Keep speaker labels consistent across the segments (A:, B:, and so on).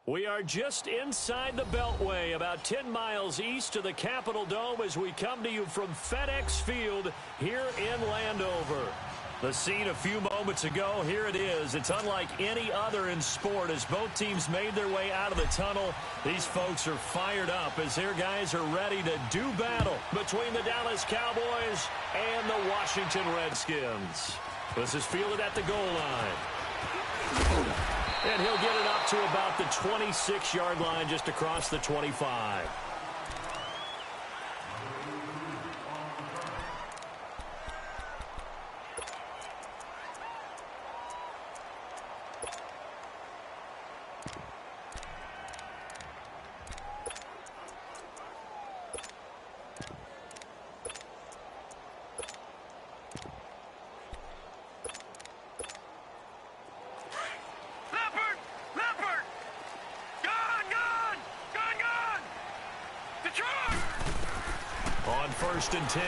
A: We are just inside the Beltway, about 10 miles east of the Capitol Dome as we come to you from FedEx Field here in Landover. The scene a few moments ago, here it is. It's unlike any other in sport as both teams made their way out of the tunnel. These folks are fired up as their guys are ready to do battle between the Dallas Cowboys and the Washington Redskins. This is fielded at the goal line. And he'll get it up to about the 26-yard line just across the 25. On 1st and 10,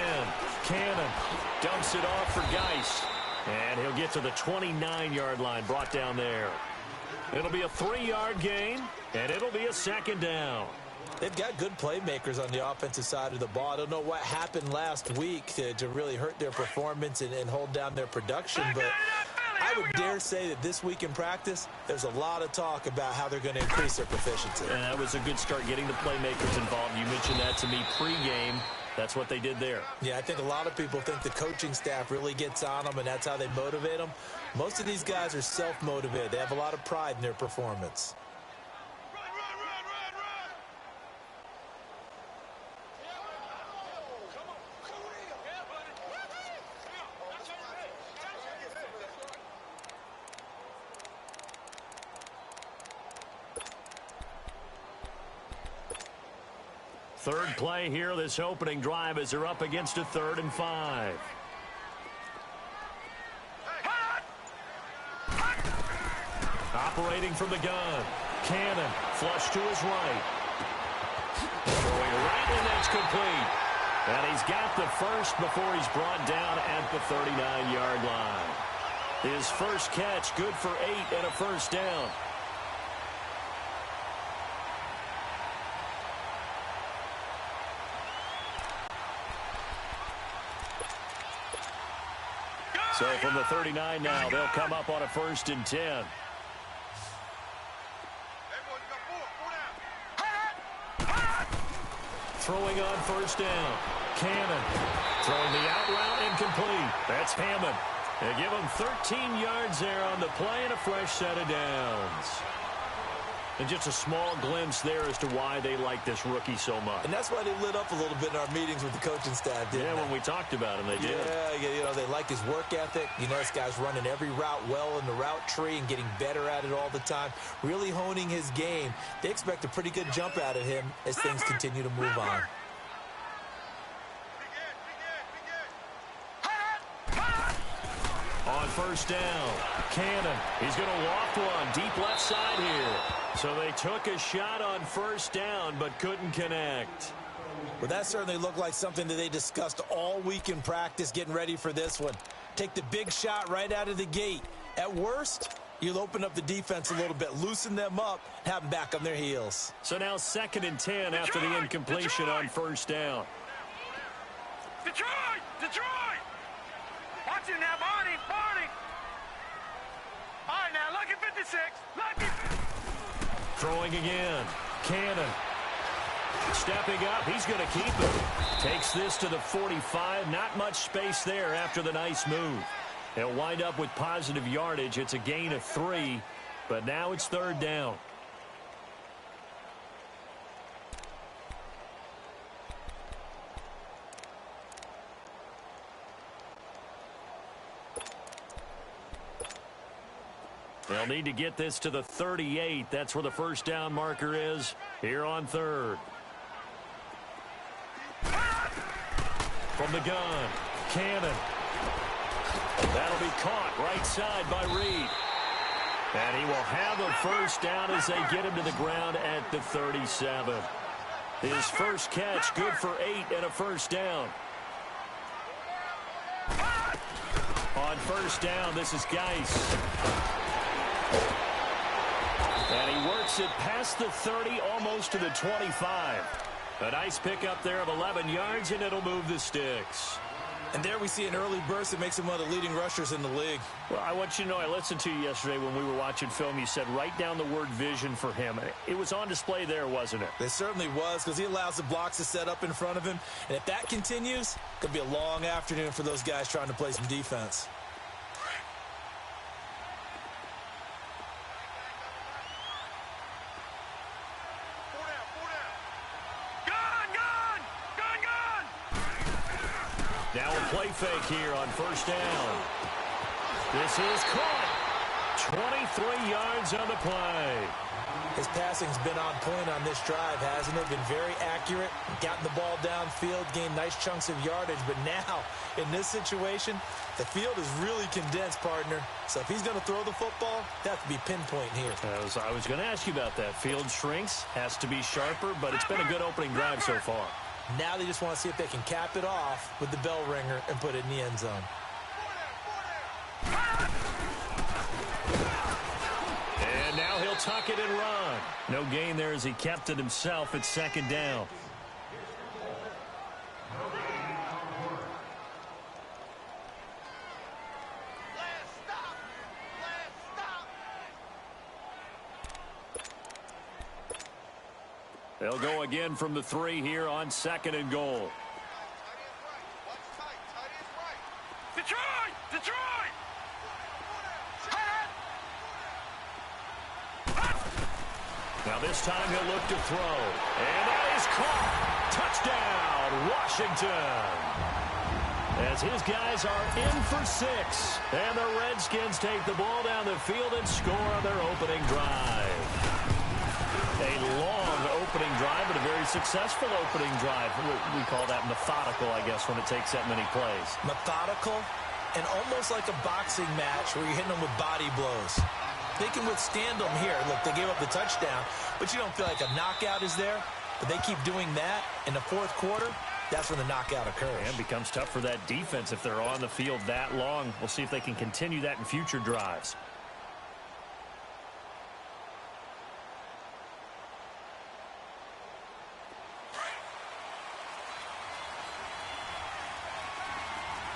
A: Cannon dumps it off for Geis. And he'll get to the 29-yard line, brought down there. It'll be a 3-yard gain, and it'll be a 2nd down.
B: They've got good playmakers on the offensive side of the ball. I don't know what happened last week to really hurt their performance and hold down their production, but I would dare say that this week in practice, there's a lot of talk about how they're going to increase their proficiency.
A: And that was a good start, getting the playmakers involved. You mentioned that to me pregame. That's what they did there.
B: Yeah, I think a lot of people think the coaching staff really gets on them, and that's how they motivate them. Most of these guys are self-motivated. They have a lot of pride in their performance.
A: Third play here, this opening drive, as they're up against a 3rd and 5. Operating from the gun. Cannon, flush to his right. Throwing right, and that's complete. And he's got the first before he's brought down at the 39-yard line. His first catch, good for 8 and a 1st down. So from the 39 now, they'll come up on a 1st and 10. Throwing on 1st down. Cannon throwing the out route incomplete. That's Hammond. They give him 13 yards there on the play and a fresh set of downs. And just a small glimpse there as to why they like this rookie so much.
B: And that's why they lit up a little bit in our meetings with the coaching staff, didn't they?
A: Yeah, when we talked about him, they did.
B: Yeah, you know, they like his work ethic. You know, this guy's running every route well in the route tree and getting better at it all the time, really honing his game. They expect a pretty good jump out of him as things continue to move on.
A: On 1st down, Cannon. He's going to loft one deep left side here. So they took a shot on 1st down but couldn't connect.
B: Well, that certainly looked like something that they discussed all week in practice getting ready for this one. Take the big shot right out of the gate. At worst, you'll open up the defense a little bit, loosen them up, have them back on their heels.
A: So now 2nd and 10 after the incompletion on 1st down.
C: Detroit! Watch it now, Barney! All right, now, lucky 56. Lucky 56.
A: Throwing again. Cannon. Stepping up. He's going to keep it. Takes this to the 45. Not much space there after the nice move. They'll wind up with positive yardage. It's a gain of 3, but now it's 3rd down. They'll need to get this to the 38. That's where the 1st down marker is here on 3rd. From the gun, Cannon. That'll be caught right side by Reed. And he will have a 1st down as they get him to the ground at the 37. His first catch, good for 8 and a 1st down. On 1st down, this is Geis. And he works it past the 30, almost to the 25. A nice pickup there of 11 yards, and it'll move the sticks.
B: And there we see an early burst that makes him one of the leading rushers in the league.
A: Well, I want you to know, I listened to you yesterday when we were watching film. You said write down the word vision for him. It was on display there, wasn't it?
B: It certainly was, because he allows the blocks to set up in front of him. And if that continues, it could be a long afternoon for those guys trying to play some defense.
A: Now a play fake here on first down. This is caught. 23 yards on the play.
B: His passing's been on point on this drive, hasn't it? Been very accurate, gotten the ball downfield, gained nice chunks of yardage. But now, in this situation, the field is really condensed, partner. So if he's going to throw the football, that has to be pinpoint here.
A: I was going to ask you about that. Field shrinks, has to be sharper, but it's been a good opening drive so far.
B: Now they just want to see if they can cap it off with the bell ringer and put it in the end zone.
A: And now he'll tuck it and run. No gain there as he kept it himself at second down. They'll go again from the 3 here on second and goal.
C: Detroit! Detroit!
A: Now this time he'll look to throw. And that is caught. Touchdown, Washington. As his guys are in for 6. And the Redskins take the ball down the field and score on their opening drive. A long opening drive, but a very successful opening drive. We call that methodical, I guess, when it takes that many plays.
B: Methodical and almost like a boxing match where you're hitting them with body blows. They can withstand them here. Look, they gave up the touchdown, but you don't feel like a knockout is there. But they keep doing that in the fourth quarter. That's when the knockout occurs.
A: And becomes tough for that defense if they're on the field that long. We'll see if they can continue that in future drives.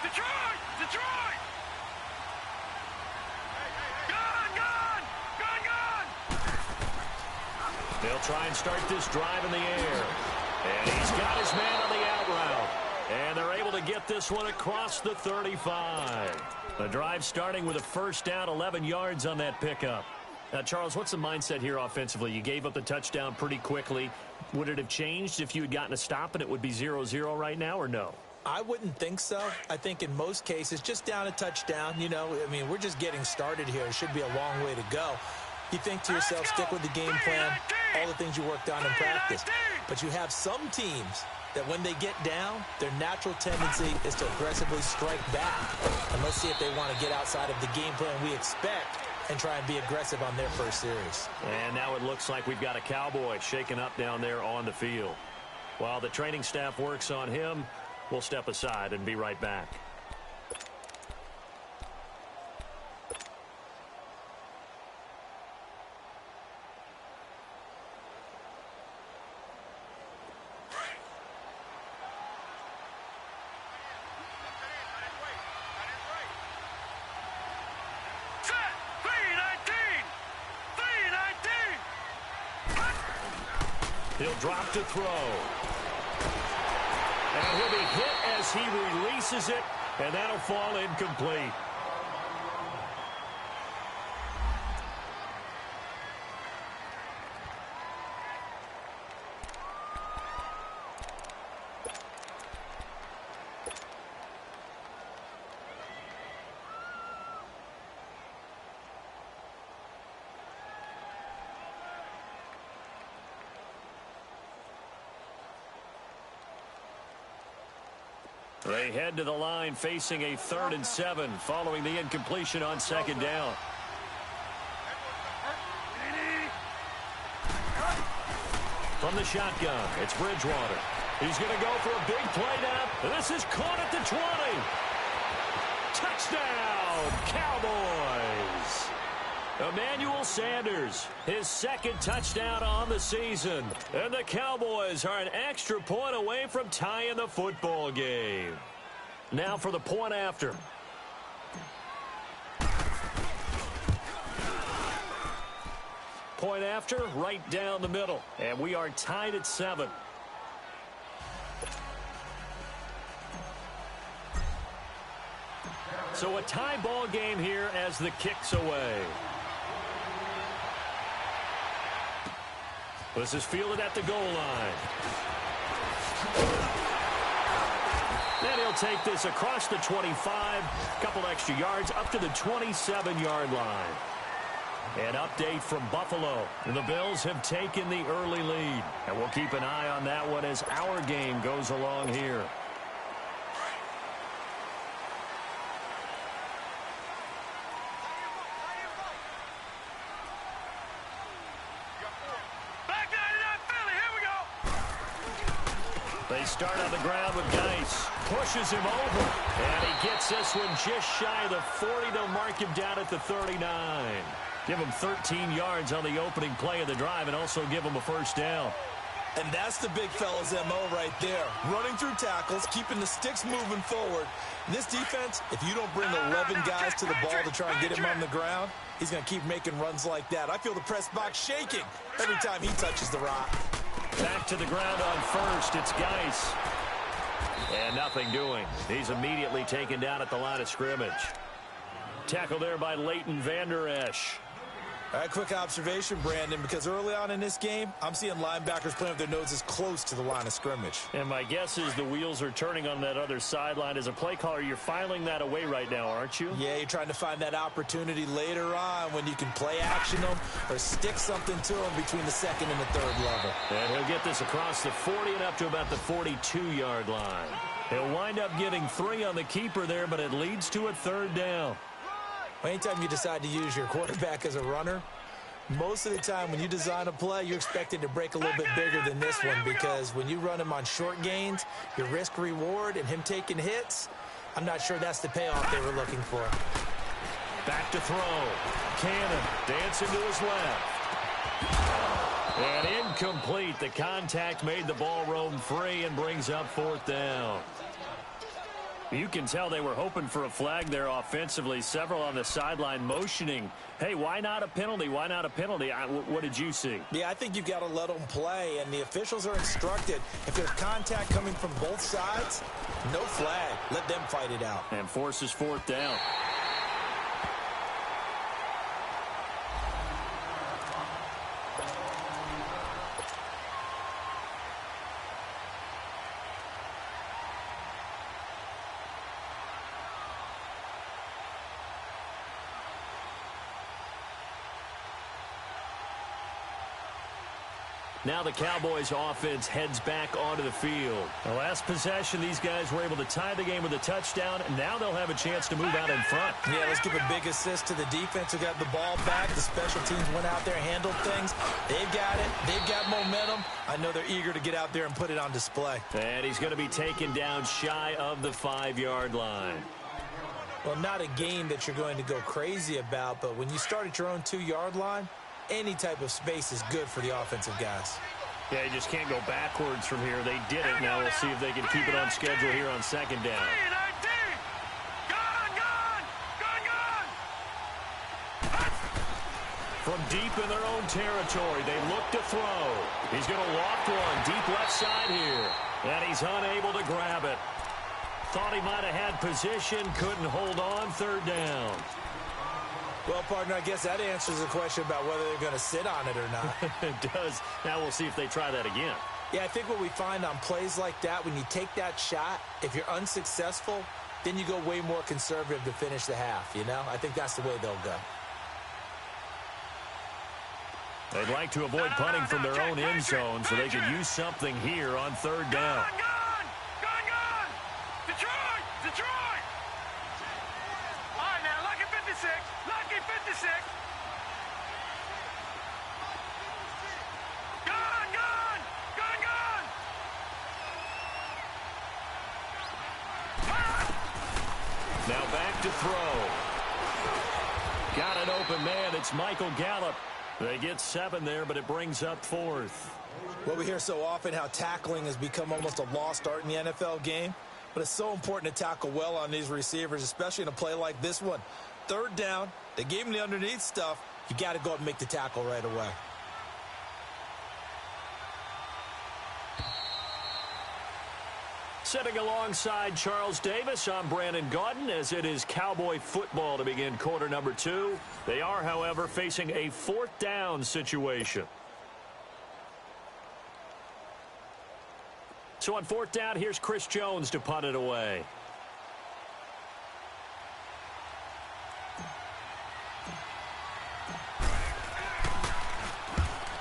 C: Detroit! Detroit! Gun! Gun! Gun! Gun!
A: They'll try and start this drive in the air. And he's got his man on the out route. And they're able to get this one across the 35. The drive starting with a first down, 11 yards on that pickup. Now, Charles, what's the mindset here offensively? You gave up the touchdown pretty quickly. Would it have changed if you had gotten a stop and it would be 0-0 right now, or no?
B: I wouldn't think so. I think in most cases, just down a touchdown, you know, I mean, we're just getting started here. It should be a long way to go. You think to yourself, stick with the game plan, all the things you worked on in practice. But you have some teams that when they get down, their natural tendency is to aggressively strike back. And let's see if they want to get outside of the game plan we expect and try and be aggressive on their first series.
A: And now it looks like we've got a Cowboy shaken up down there on the field. While the training staff works on him, we'll step aside and be right back. He'll drop to throw. And he'll be hit as he releases it, and that'll fall incomplete. They head to the line facing a 3rd and 7 following the incompletion on second down. From the shotgun, it's Bridgewater. He's going to go for a big play down. This is caught at the 20. Touchdown, Cowboys. Emmanuel Sanders, his second touchdown on the season. And the Cowboys are an extra point away from tying the football game. Now for the point after. Point after, right down the middle. And we are tied at 7. So a tie ball game here as the kick's away. This is fielded at the goal line. Then he'll take this across the 25, couple extra yards up to the 27-yard line. An update from Buffalo. The Bills have taken the early lead. And we'll keep an eye on that one as our game goes along here. They start on the ground with Geis. Pushes him over. And he gets this one just shy of the 40. They'll mark him down at the 39. Give him 13 yards on the opening play of the drive and also give him a first down.
B: And that's the big fella's MO right there. Running through tackles, keeping the sticks moving forward. In this defense, if you don't bring 11 guys to the ball to try and get him on the ground, he's going to keep making runs like that. I feel the press box shaking every time he touches the rock.
A: Back to the ground on first. It's Geis. And nothing doing. He's immediately taken down at the line of scrimmage. Tackle there by Leighton Vander Esch.
B: All right, quick observation, Brandon, because early on in this game, I'm seeing linebackers playing with their noses close to the line of scrimmage.
A: And my guess is the wheels are turning on that other sideline. As a play caller, you're filing that away right now, aren't you?
B: Yeah, you're trying to find that opportunity later on when you can play action them or stick something to them between the second and the third level.
A: And he'll get this across the 40 and up to about the 42-yard line. He'll wind up getting 3 on the keeper there, but it leads to a third down.
B: Anytime you decide to use your quarterback as a runner, most of the time when you design a play, you're expected to break a little bit bigger than this one because when you run him on short gains, your risk-reward and him taking hits, I'm not sure that's the payoff they were looking for.
A: Back to throw. Cannon dancing to his left. And incomplete. The contact made the ball roam free and brings up 4th down. You can tell they were hoping for a flag there offensively. Several on the sideline motioning. Hey, why not a penalty? Why not a penalty? What did you see?
B: Yeah, I think you've got to let them play, and the officials are instructed. If there's contact coming from both sides, no flag. Let them fight it out.
A: And forces 4th down. Now the Cowboys offense heads back onto the field. The last possession, these guys were able to tie the game with a touchdown, and now they'll have a chance to move out in front.
B: Yeah, let's give a big assist to the defense who got the ball back. The special teams went out there, handled things. They've got it. They've got momentum. I know they're eager to get out there and put it on display.
A: And he's going to be taken down shy of the 5-yard line.
B: Well, not a game that you're going to go crazy about, but when you start at your own 2-yard line, any type of space is good for the offensive guys.
A: Yeah, you just can't go backwards from here. They did it. Now we'll see if they can keep it on schedule here on 2nd down. From deep in their own territory, they look to throw. He's going to loft one deep left side here. And he's unable to grab it. Thought he might have had position, couldn't hold on. 3rd down.
B: Well, partner, I guess that answers the question about whether they're going to sit on it or not.
A: It does. Now we'll see if they try that again.
B: Yeah, I think what we find on plays like that, when you take that shot, if you're unsuccessful, then you go way more conservative to finish the half, you know? I think that's the way they'll go.
A: They'd like to avoid punting from their own end zone so they could use something here on 3rd down.
C: Gone! Detroit! Detroit! All right, now, lucky 56. Lucky 56. Gone!
A: Now back to throw. Got an open man. It's Michael Gallup. They get 7 there, but it brings up 4th.
B: Well, we hear so often how tackling has become almost a lost art in the NFL game, but it's so important to tackle well on these receivers, especially in a play like this one. 3rd down, they gave him the underneath stuff. You got to go up and make the tackle right away.
A: Sitting alongside Charles Davis, I'm Brandon Gaudin, as it is Cowboy football to begin quarter number 2. They are, however, facing a 4th down situation. So on 4th down, here's Chris Jones to punt it away.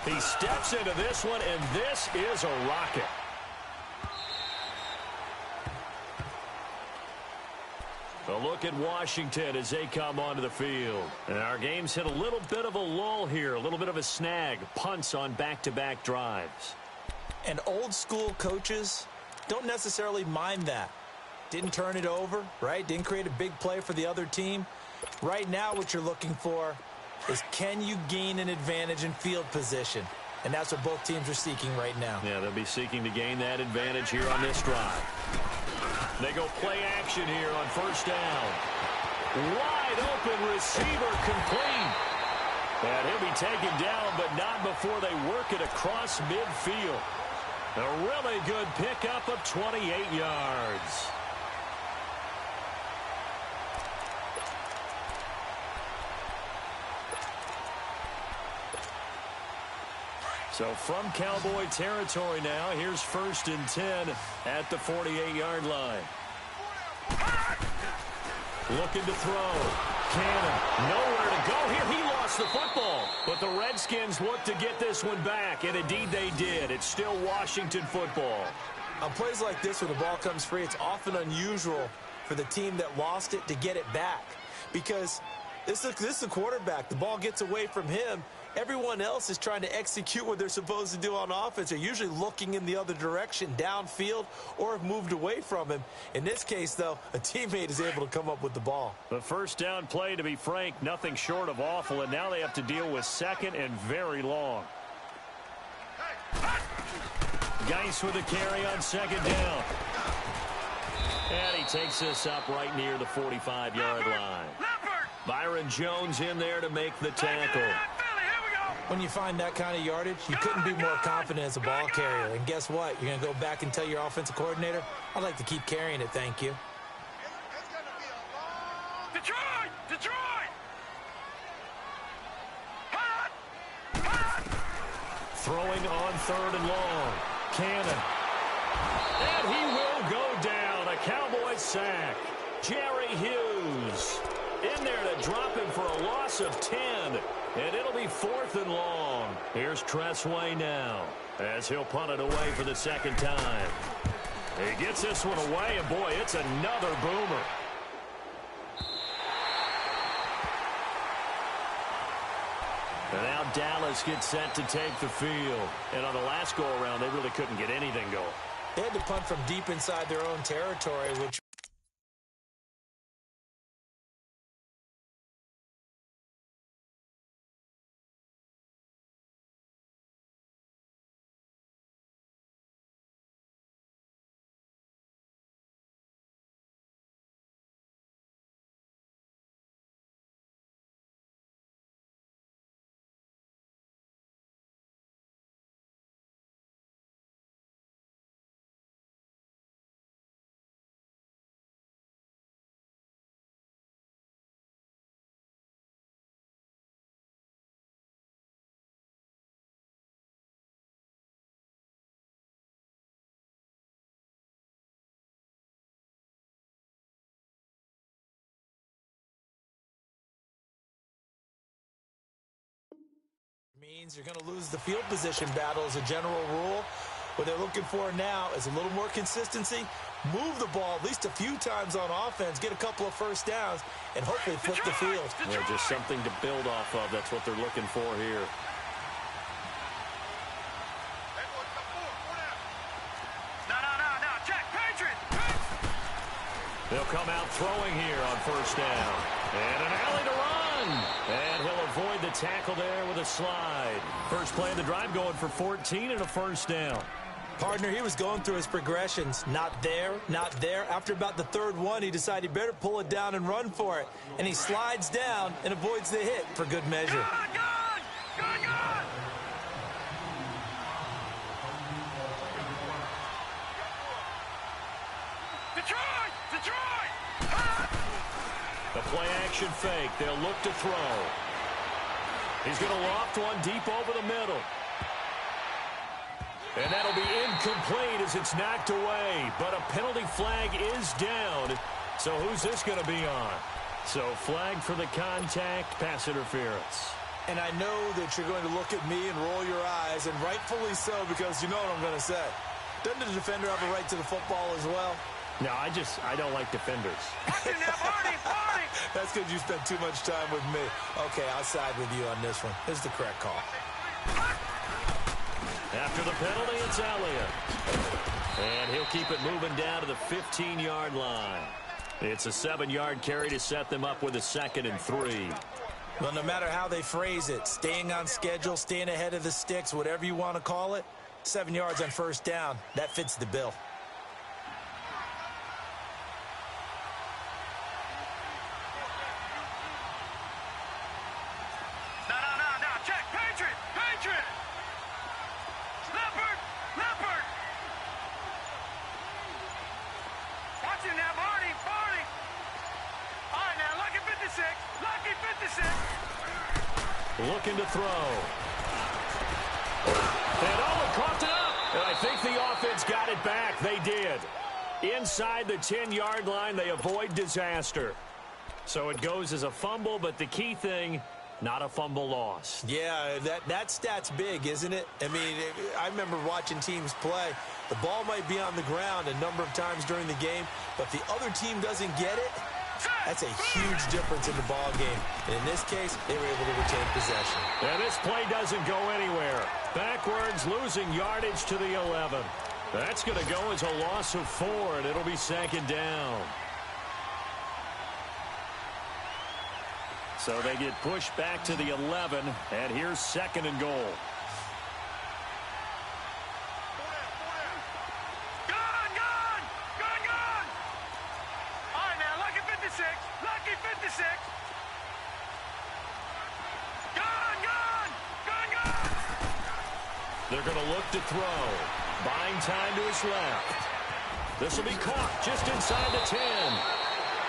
A: He steps into this one, and this is a rocket. A look at Washington as they come onto the field. And our game's hit a little bit of a lull here, a little bit of a snag. Punts on back-to-back drives.
B: And old-school coaches don't necessarily mind that. Didn't turn it over, right? Didn't create a big play for the other team. Right now what you're looking for is, can you gain an advantage in field position? And that's what both teams are seeking right now.
A: Yeah, they'll be seeking to gain that advantage here on this drive. They go play action here on 1st down. Wide open receiver complete. And he'll be taken down, but not before they work it across midfield. A really good pickup of 28 yards. So from Cowboy territory now, here's 1st and 10 at the 48-yard line. Looking to throw. Cannon, nowhere to go here. He lost the football. But the Redskins look to get this one back, and indeed they did. It's still Washington football.
B: On plays like this, when the ball comes free, it's often unusual for the team that lost it to get it back. Because this is the quarterback. The ball gets away from him. Everyone else is trying to execute what they're supposed to do on offense. They're usually looking in the other direction, downfield, or have moved away from him. In this case, though, a teammate is able to come up with the ball.
A: The 1st down play, to be frank, nothing short of awful, and now they have to deal with 2nd and very long. Geis with a carry on 2nd down. And he takes this up right near the 45-yard line. Byron Jones in there to make the tackle.
B: When you find that kind of yardage, you couldn't be more confident as a ball carrier. And guess what? You're going to go back and tell your offensive coordinator, I'd like to keep carrying it, thank you.
C: Detroit! Detroit!
A: Throwing on 3rd and long. Cannon. And he will go down. A Cowboy sack. Jerry Hughes in there to drop him for a loss of 10. And it'll be 4th and long. Here's Tressway now as he'll punt it away for the 2nd time. He gets this one away, and boy, it's another boomer. And now Dallas gets set to take the field. And on the last go-around, they really couldn't get anything going.
B: They had to punt from deep inside their own territory, which means you're going to lose the field position battle as a general rule. What they're looking for now is a little more consistency, move the ball at least a few times on offense, get a couple of 1st downs, and hopefully flip the field.
A: Yeah, just something to build off of. That's what they're looking for here.
C: No, check, Patriots!
A: They'll come out throwing here on 1st down. And an alley to run. run. And he'll avoid the tackle there with a slide. First play of the drive going for 14 and a first down.
B: Partner, he was going through his progressions. Not there, not there. After about the third one, he decided he better pull it down and run for it. And he slides down and avoids the hit for good measure.
C: Good! Detroit!
A: The play action fake. They'll look to throw. He's going to loft one deep over the middle. And that'll be incomplete as it's knocked away. But a penalty flag is down. So who's this going to be on? So flag for the contact, pass interference.
B: And I know that you're going to look at me and roll your eyes, and rightfully so, because you know what I'm going to say. Doesn't the defender have a right to the football as well?
A: No, I don't like defenders.
B: That's because you spent too much time with me. Okay, I'll side with you on this one. This is the correct call.
A: After the penalty, it's Elliott. And he'll keep it moving down to the 15-yard line. It's a 7-yard carry to set them up with a 2nd and 3.
B: Well, no matter how they phrase it, staying on schedule, staying ahead of the sticks, whatever you want to call it, 7 yards on first down, that fits the bill.
C: No, check, Patriot! Leopard! Watch him now, Barney! All right, now, lucky 56!
A: Looking to throw. And coughed it up. And I think the offense got it back. They did. Inside the 10-yard line, they avoid disaster. So it goes as a fumble, but the key thing, not a fumble loss.
B: Yeah, that stat's big, isn't it? I mean, I remember watching teams play. The ball might be on the ground a number of times during the game, but if the other team doesn't get it, that's a huge difference in the ball game. And in this case, they were able to retain possession.
A: And this play doesn't go anywhere. Backwards, losing yardage to the 11. That's going to go as a loss of 4, and it'll be 2nd down. So they get pushed back to the 11, and here's 2nd and goal.
C: Lucky 56!
A: They're going to look to throw. Buying time to his left. This will be caught just inside the 10.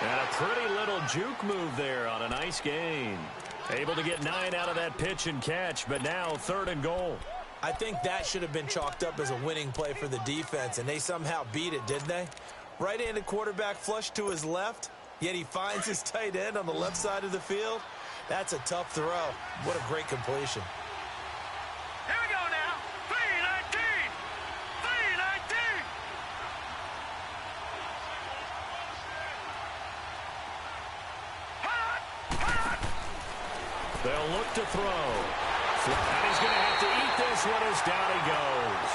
A: And a pretty little juke move there on a nice gain. Able to get 9 out of that pitch and catch, but now 3rd and goal.
B: I think that should have been chalked up as a winning play for the defense, and they somehow beat it, didn't they? Right-handed quarterback flush to his left, yet he finds his tight end on the left side of the field. That's a tough throw. What a great completion.
C: Here we go now. 3-19.
A: They'll look to throw. And he's going to have to eat this one as down he goes.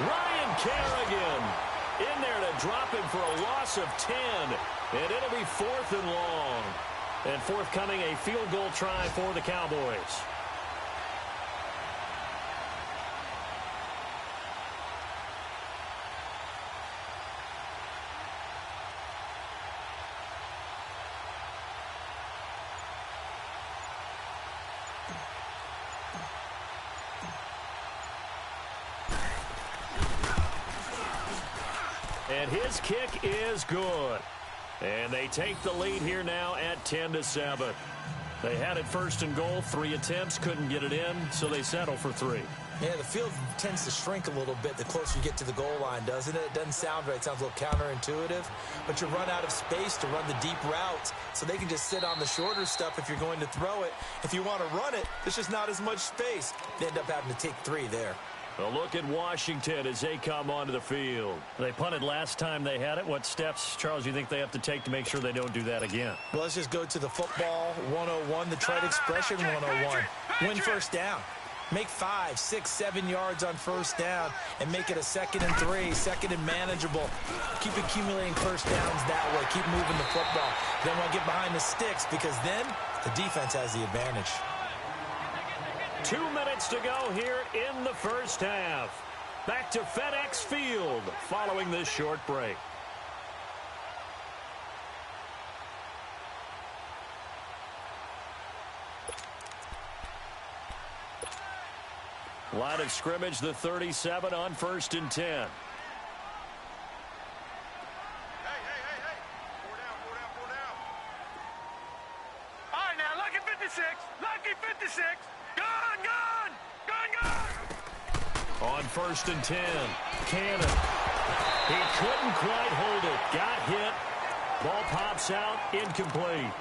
A: Ryan Kerrigan in there to drop him for a loss of 10. And it'll be 4th and long. And forthcoming a field goal try for the Cowboys. And his kick is good. And they take the lead here now at 10-7. They had it 1st and goal, 3 attempts, couldn't get it in, so they settle for 3.
B: Yeah, the field tends to shrink a little bit the closer you get to the goal line, doesn't it? It doesn't sound right. It sounds a little counterintuitive. But you run out of space to run the deep routes, so they can just sit on the shorter stuff if you're going to throw it. If you want to run it, there's just not as much space. They end up having to take 3 there.
A: A look at Washington as they come onto the field. They punted last time they had it. What steps, Charles, you think they have to take to make sure they don't do that again?
B: Well, let's just go to the football 101, the trite expression 101. Win first down. Make 5, 6, 7 yards on first down and make it a 2nd and 3, 2nd and manageable. Keep accumulating first downs that way. Keep moving the football. You don't want to get behind the sticks because then The defense has the advantage.
A: 2 minutes to go here in the first half. Back to FedEx Field following this short break. Line of scrimmage, the 37 on 1st and 10.
C: Hey. Four down. All right, now, lucky 56. Lucky 56. Gun.
A: On 1st and 10, Cannon. He couldn't quite hold it. Got hit. Ball pops out, incomplete.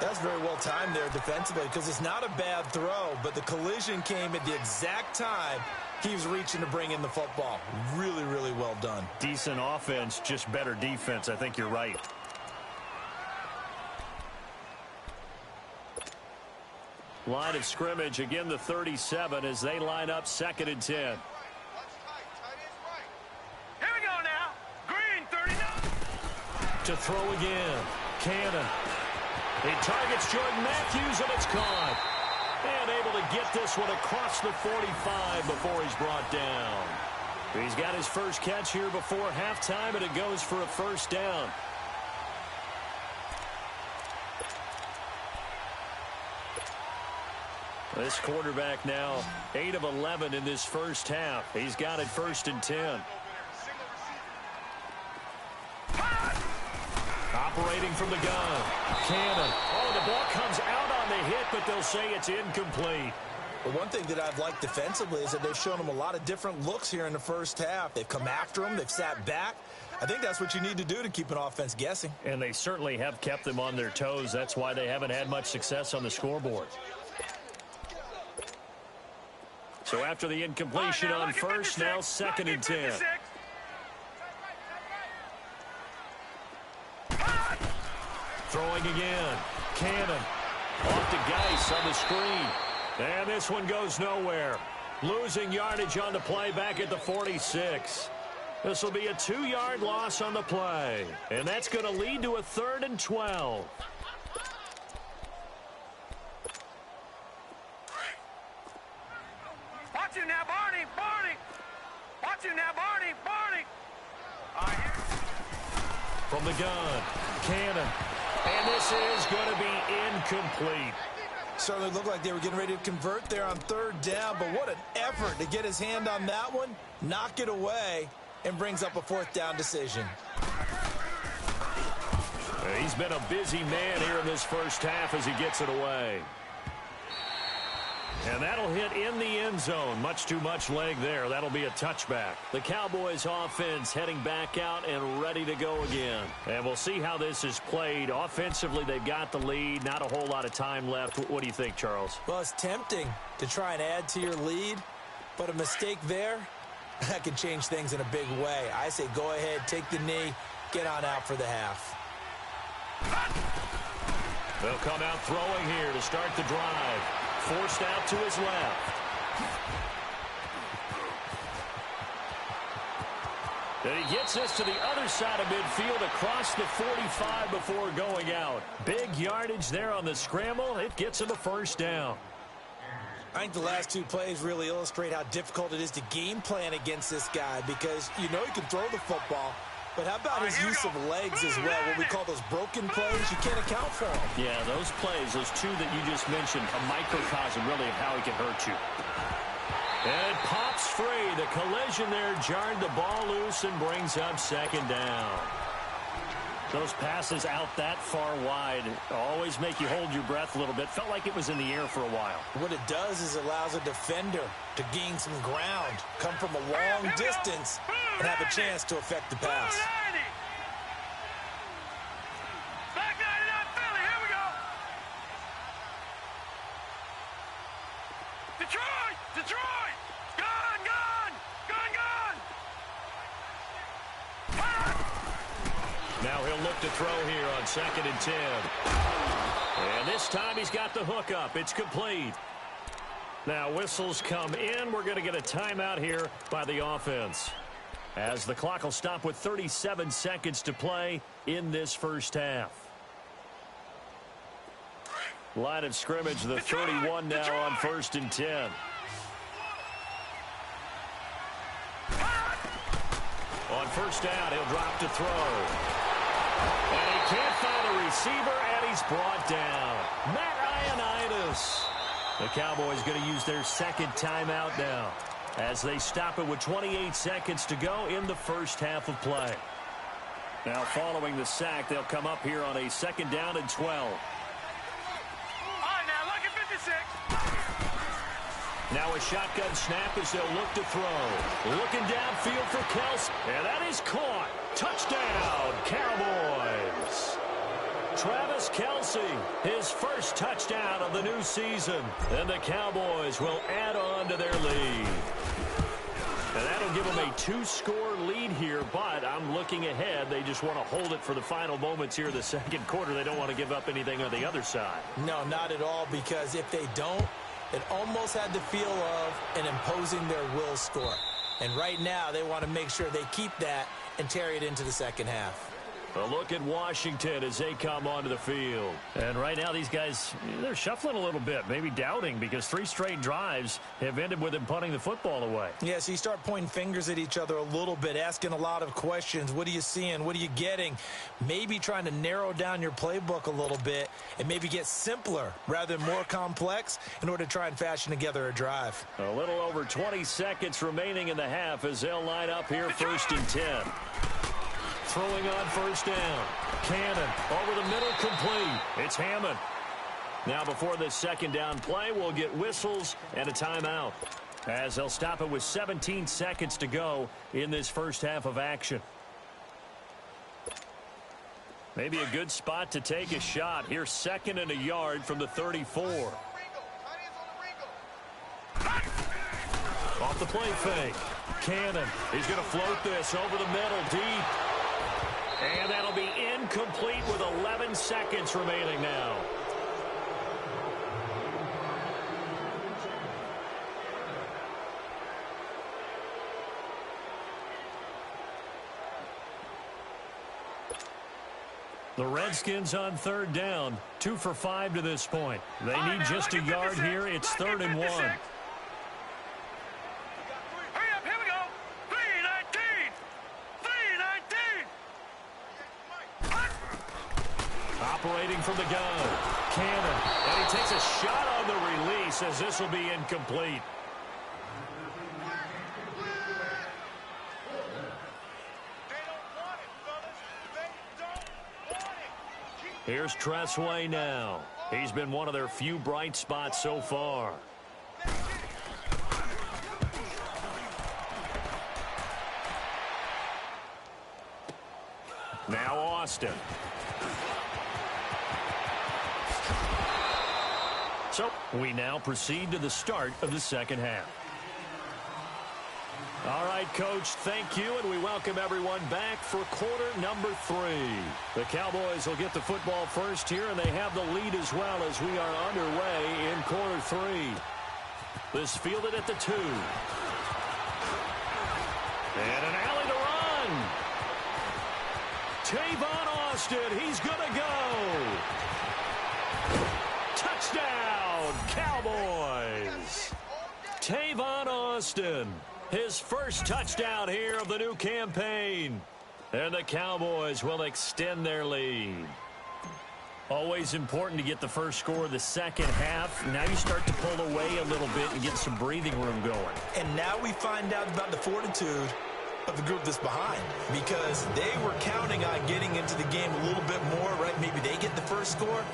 B: That's very well timed there defensively because it's not a bad throw, but the collision came at the exact time he was reaching to bring in the football. Really, really well done.
A: Decent offense, just better defense. I think you're right. Line of scrimmage, again the 37 as they line up 2nd and 10.
C: Here we go now. Green, 39.
A: To throw again, Cannon. He targets Jordan Matthews, and it's caught. And able to get this one across the 45 before he's brought down. He's got his first catch here before halftime, and it goes for a first down. This quarterback now 8 of 11 in this first half. He's got it 1st and 10. Operating from the gun. Cannon. Oh, the ball comes out on the hit, but they'll say it's incomplete.
B: Well, one thing that I've liked defensively is that they've shown him a lot of different looks here in the first half. They've come after him. They've sat back. I think that's what you need to do to keep an offense guessing.
A: And they certainly have kept them on their toes. That's why they haven't had much success on the scoreboard. So after the incompletion on first, now 2nd and 10. Throwing again. Cannon. Off to Geis on the screen. And this one goes nowhere. Losing yardage on the play back at the 46. This will be a 2-yard loss on the play. And that's going to lead to a 3rd and 12.
C: Watch him now, Barney. Watch him now, Barney.
A: From the gun, Cannon. And this is going to be incomplete.
B: Certainly looked like they were getting ready to convert there on 3rd down, but what an effort to get his hand on that one, knock it away, and brings up a 4th down decision.
A: He's been a busy man here in this first half as he gets it away. And that'll hit in the end zone. Much too much leg there. That'll be a touchback. The Cowboys offense heading back out and ready to go again. And we'll see how this is played. Offensively, they've got the lead. Not a whole lot of time left. What do you think, Charles?
B: Well, it's tempting to try and add to your lead, but a mistake there, that could change things in a big way. I say go ahead, take the knee, get on out for the half.
A: They'll come out throwing here to start the drive. Forced out to his left. And he gets this to the other side of midfield across the 45 before going out. Big yardage there on the scramble. It gets him a first down.
B: I think the last 2 plays really illustrate how difficult it is to game plan against this guy because you know he can throw the football, but how about his use of legs as well, what we call those broken plays? You can't account for them.
A: Yeah, those plays, those 2 that you just mentioned, a microcosm really of how he can hurt you. And it pops free. The collision there jarred the ball loose and brings up 2nd down. Those passes out that far wide always make you hold your breath a little bit. Felt like it was in the air for a while.
B: What it does is allows a defender to gain some ground, come from a long distance, and have a chance to affect the pass.
C: Back 99 Philly, here we go. Detroit. Gun.
A: Now he'll look to throw here on 2nd and 10. And this time he's got the hook up. It's complete. Now whistles come in. We're going to get a timeout here by the offense, as the clock will stop with 37 seconds to play in this first half. Line of scrimmage, the 31 now on 1st and 10. On 1st down, he'll drop to throw. And he can't find a receiver, and he's brought down. Matt Ioannidis. The Cowboys going to use their second timeout now as they stop it with 28 seconds to go in the first half of play. Now following the sack, they'll come up here on a 2nd down and 12.
C: All right, now look at 56.
A: Now a shotgun snap as they'll look to throw. Looking downfield for Kelce. And that is caught. Touchdown, Cowboys. Travis Kelce, his first touchdown of the new season. And the Cowboys will add on to their lead. And that'll give them a 2-score lead here, but I'm looking ahead. They just want to hold it for the final moments here in the second quarter. They don't want to give up anything on the other side.
B: No, not at all, because if they don't, it almost had the feel of an imposing their will score. And right now, they want to make sure they keep that and carry it into the second half.
A: A look at Washington as they come onto the field. And right now, these guys, they're shuffling a little bit, maybe doubting, because 3 straight drives have ended with them punting the football away.
B: Yeah, so you start pointing fingers at each other a little bit, asking a lot of questions. What are you seeing? What are you getting? Maybe trying to narrow down your playbook a little bit and maybe get simpler rather than more complex in order to try and fashion together a drive.
A: A little over 20 seconds remaining in the half as they'll line up here 1st and 10. Throwing on 1st down. Cannon over the middle, complete. It's Hammond. Now before this 2nd down play, we'll get whistles and a timeout as they'll stop it with 17 seconds to go in this first half of action. Maybe a good spot to take a shot. Here's 2nd and a yard from the 34. Off the play fake. Cannon. He's going to float this over the middle, deep. And that'll be incomplete with 11 seconds remaining now. The Redskins on 3rd down, 2 for 5 to this point. They need just a yard here. It's 3rd and 1. Operating from the gun. Cannon. And he takes a shot on the release as this will be incomplete. Here's Tressway now. He's been one of their few bright spots so far. Now Austin. So we now proceed to the start of the second half. All right, Coach, thank you, and we welcome everyone back for quarter number 3. The Cowboys will get the football first here, and they have the lead as well as we are underway in quarter 3. This fielded at the 2. And an alley to run. Tavon Austin, he's going to go. Touchdown, Cowboys. Tavon Austin, his first touchdown here of the new campaign. And the Cowboys will extend their lead. Always important to get the first score of the second half. Now you start to pull away a little bit and get some breathing room going.
B: And now we find out about the fortitude of the group that's behind, because they were counting on getting into the game a little bit more, right? Maybe they get the first score.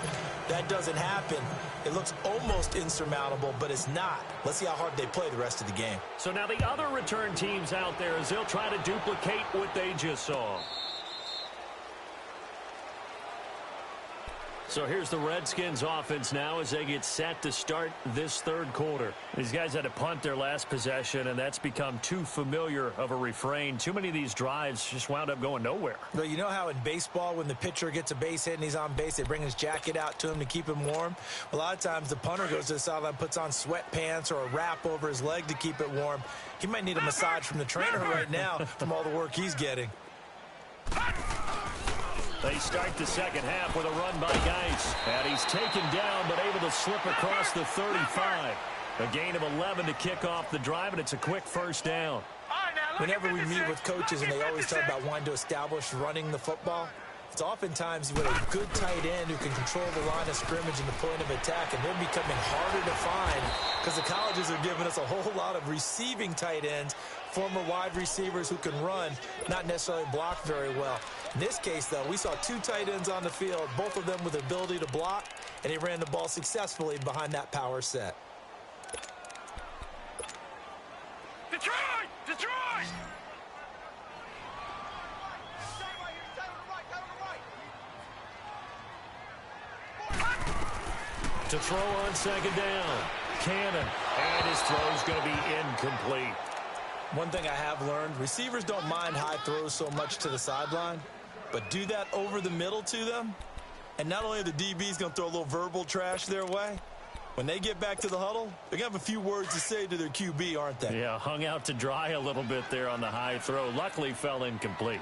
B: That doesn't happen. It looks almost insurmountable, but it's not. Let's see how hard they play the rest of the game.
A: So now the other return teams out there, as they'll try to duplicate what they just saw. So here's the Redskins offense now as they get set to start this third quarter. These guys had to punt their last possession, and that's become too familiar of a refrain. Too many of these drives just wound up going nowhere.
B: But you know how in baseball, when the pitcher gets a base hit and he's on base, they bring his jacket out to him to keep him warm? A lot of times the punter goes to the sideline, puts on sweatpants or a wrap over his leg to keep it warm. He might need a massage from the trainer right now from all the work he's getting.
A: They start the second half with a run by Geis. And he's taken down but able to slip across the 35. A gain of 11 to kick off the drive, and it's a quick first down.
B: Whenever we meet with coaches and they always talk about wanting to establish running the football, it's oftentimes with a good tight end who can control the line of scrimmage and the point of attack, and they're becoming harder to find because the colleges are giving us a whole lot of receiving tight ends, former wide receivers who can run, not necessarily block very well. In this case, though, we saw two tight ends on the field, both of them with the ability to block, and he ran the ball successfully behind that power set.
C: Detroit! Detroit!
A: To throw on second down. Cannon. And his throw's going to be incomplete.
B: One thing I have learned, receivers don't mind high throws so much to the sideline, but do that over the middle to them, and not only are the DBs going to throw a little verbal trash their way, when they get back to the huddle, they're going to have a few words to say to their QB, aren't they?
A: Yeah, hung out to dry a little bit there on the high throw. Luckily fell incomplete.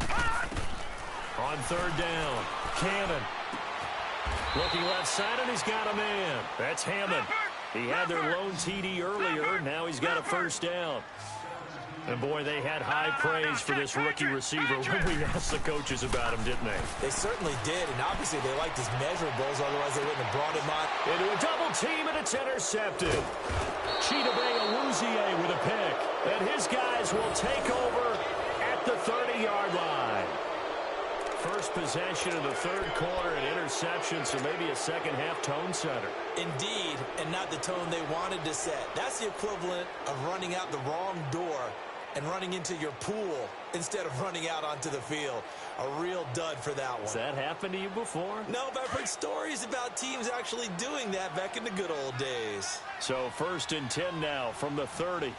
A: On third down, Cannon. Looking left side, and he's got a man. That's Hammond. He had their lone TD earlier. Now he's got a first down. And, boy, they had high praise for this rookie receiver when we asked the coaches about him, didn't they?
B: They certainly did, and obviously they liked his measurables. Otherwise, they wouldn't have brought him on.
A: Into a double team, and it's intercepted. Chidobe Awuzie with a pick. And his guys will take over at the 30-yard line. First possession of the third quarter, an interception, so maybe a second-half tone setter.
B: Indeed, and not the tone they wanted to set. That's the equivalent of running out the wrong door and running into your pool instead of running out onto the field. A real dud for that one.
A: Has that happened to you before?
B: No, but I've heard stories about teams actually doing that back in the good old days.
A: So 1st and 10 now from the 30.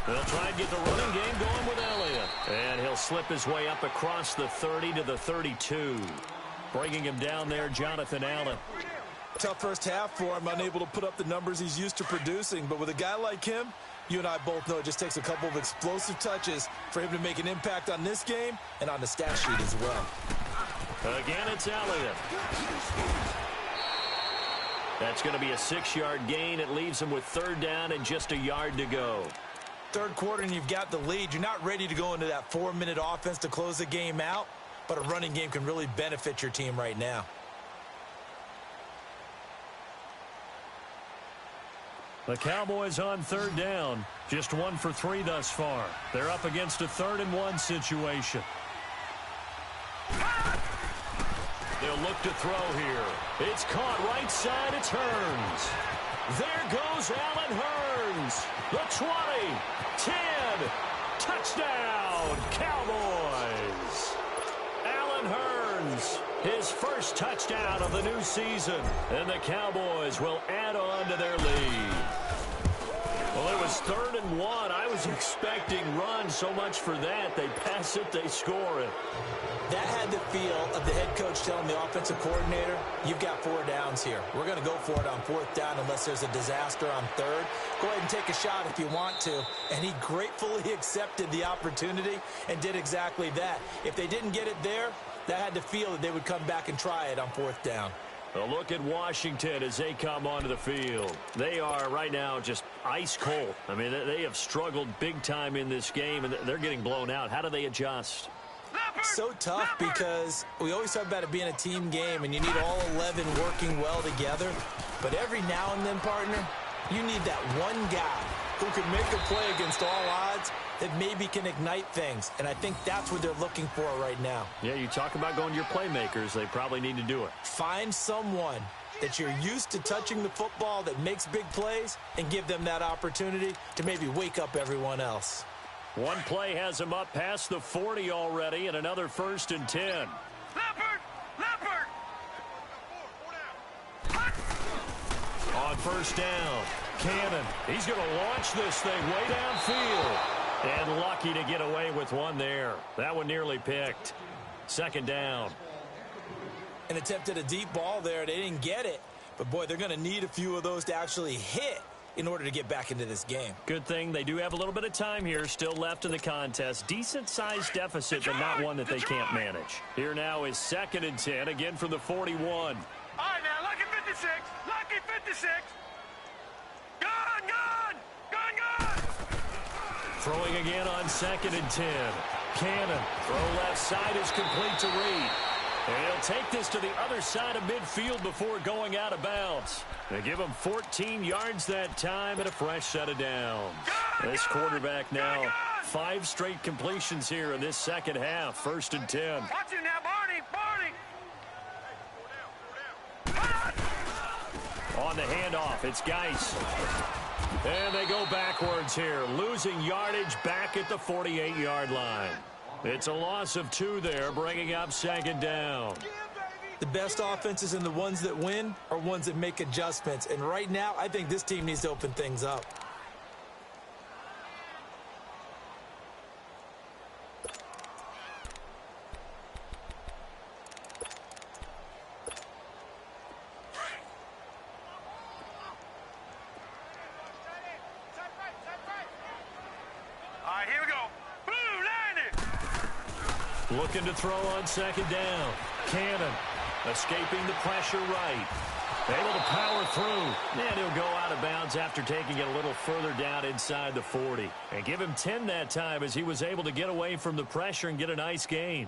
A: They'll try and get the running game going with Elliott. And he'll slip his way up across the 30 to the 32. Bringing him down there, Jonathan Allen.
B: Tough first half for him, unable to put up the numbers he's used to producing. But with a guy like him, you and I both know it just takes a couple of explosive touches for him to make an impact on this game and on the stat sheet as well.
A: Again, it's Elliott. That's going to be a 6-yard gain. It leaves him with third down and just a yard to go.
B: Third quarter and you've got the lead. You're not ready to go into that 4-minute offense to close the game out, but a running game can really benefit your team right now.
A: The Cowboys on third down. Just 1 for 3 thus far. They're up against a 3rd-and-1 situation. They'll look to throw here. It's caught right side. It's Hearns. There goes Allen Hearns. The 20, 10, touchdown, Cowboys. Allen Hearns, his first touchdown of the new season. And the Cowboys will add on to their lead. Well, it was 3rd and 1. I was expecting run, so much for that. They pass it, they score it.
B: That had the feel of the head coach telling the offensive coordinator, you've got 4 downs here. We're going to go for it on 4th down unless there's a disaster on 3rd. Go ahead and take a shot if you want to. And he gratefully accepted the opportunity and did exactly that. If they didn't get it there, that had the feel that they would come back and try it on 4th down.
A: A look at Washington as they come onto the field. They are right now just ice cold. I mean, they have struggled big time in this game, and they're getting blown out. How do they adjust?
B: So tough because we always talk about it being a team game, and you need all 11 working well together. But every now and then, partner, you need that one guy who can make a play against all odds that maybe can ignite things. And I think that's what they're looking for right now.
A: Yeah, you talk about going to your playmakers. They probably need to do it.
B: Find someone that you're used to touching the football that makes big plays and give them that opportunity to maybe wake up everyone else.
A: One play has him up past the 40 already, and another 1st and 10.
C: Leopard! Leopard!
A: On 1st down, Cannon. He's going to launch this thing way downfield. And lucky to get away with one there. That one nearly picked. 2nd down.
B: And attempted a deep ball there. They didn't get it. But, boy, they're going to need a few of those to actually hit in order to get back into this game.
A: Good thing they do have a little bit of time here still left in the contest. Decent-sized deficit, but not one that they can't manage. Here now is 2nd and 10, again from the 41.
C: All right, now, lucky 56. Lucky 56. Gun, gun. Gun, gun.
A: Throwing again on 2nd and 10. Cannon. Throw left side is complete to Reed. And he'll take this to the other side of midfield before going out of bounds. They give him 14 yards that time and a fresh set of downs. This quarterback now 5 straight completions here in this second half. 1st and 10.
C: Watch it now, Barney. Barney.
A: On the handoff, it's Geis. And they go backwards here, losing yardage back at the 48-yard line. It's a loss of 2 there, bringing up 2nd down.
B: The best offenses and the ones that win are ones that make adjustments. And right now, I think this team needs to open things up.
C: All right, here we go. Blue, landed.
A: Looking to throw on 2nd down. Cannon escaping the pressure right. Able to power through. And he'll go out of bounds after taking it a little further down inside the 40. And give him 10 that time as he was able to get away from the pressure and get a nice gain.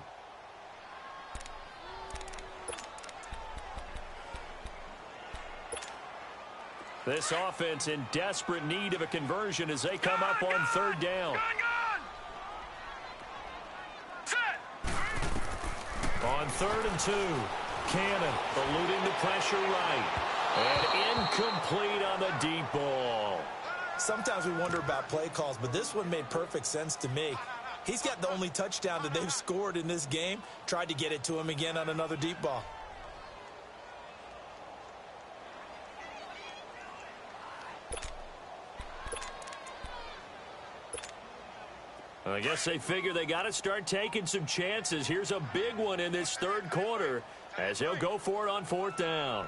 A: This offense in desperate need of a conversion as they come up on 3rd down.
C: Gun. Set.
A: On 3rd and 2, Cannon eluding the pressure right. And incomplete on the deep ball.
B: Sometimes we wonder about play calls, but this one made perfect sense to me. He's got the only touchdown that they've scored in this game. Tried to get it to him again on another deep ball.
A: I guess they figure they got to start taking some chances. Here's a big one in this 3rd quarter as he'll go for it on 4th down.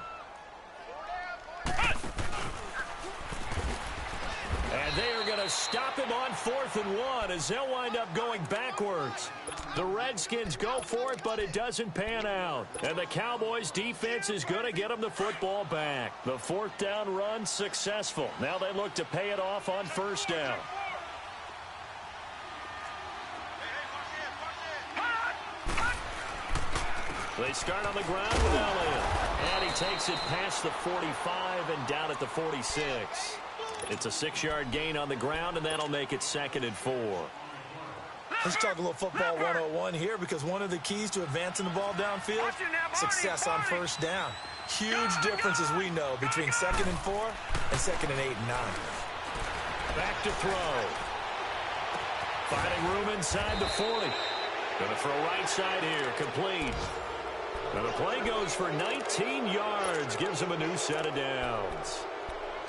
A: And they are going to stop him on 4th and 1 as they'll wind up going backwards. The Redskins go for it, but it doesn't pan out. And the Cowboys defense is going to get them the football back. The 4th down run successful. Now they look to pay it off on 1st down. They start on the ground with Elliott. And he takes it past the 45 and down at the 46. It's a 6-yard gain on the ground, and that'll make it 2nd and 4.
B: Let's talk a little football 101 here, because one of the keys to advancing the ball downfield, success on 1st down. Huge difference, as we know, between 2nd and 4 and 2nd and 8 and 9.
A: Back to throw. Finding room inside the 40. Going to throw right side here, complete. And the play goes for 19 yards, gives him a new set of downs.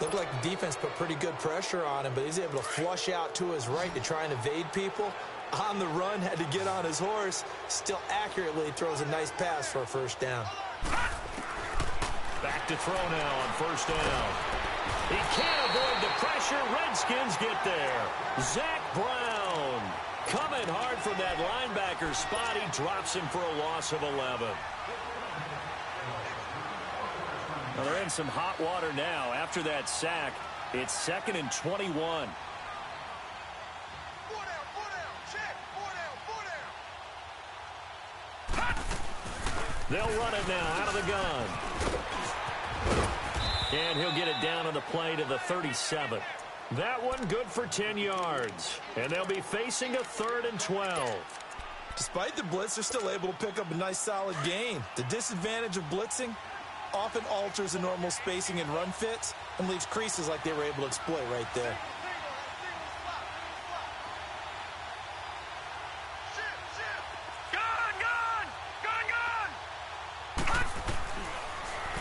B: Looked like the defense put pretty good pressure on him, but he's able to flush out to his right to try and evade people. On the run, had to get on his horse. Still accurately throws a nice pass for a 1st down.
A: Back to throw now on 1st down. He can't avoid the pressure. Redskins get there. Zach Brown coming hard from that linebacker spot. He drops him for a loss of 11. Well, they're in some hot water now. After that sack, it's 2nd and 21.
C: 4 down. Check. 4 down.
A: They'll run it now out of the gun. And he'll get it down on the play to the 37. That one good for 10 yards. And they'll be facing a 3rd and 12.
B: Despite the blitz, they're still able to pick up a nice solid gain. The disadvantage of blitzing often alters the normal spacing and run fits and leaves creases like they were able to exploit right there.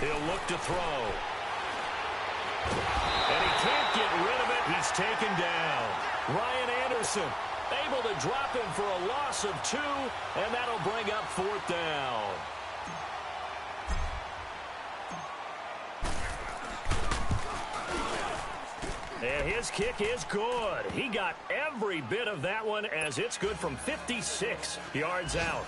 A: He'll look to throw. And he can't get rid of it. He's taken down. Ryan Anderson able to drop him for a loss of 2, and that'll bring up 4th down. And his kick is good. He got every bit of that one as it's good from 56 yards out.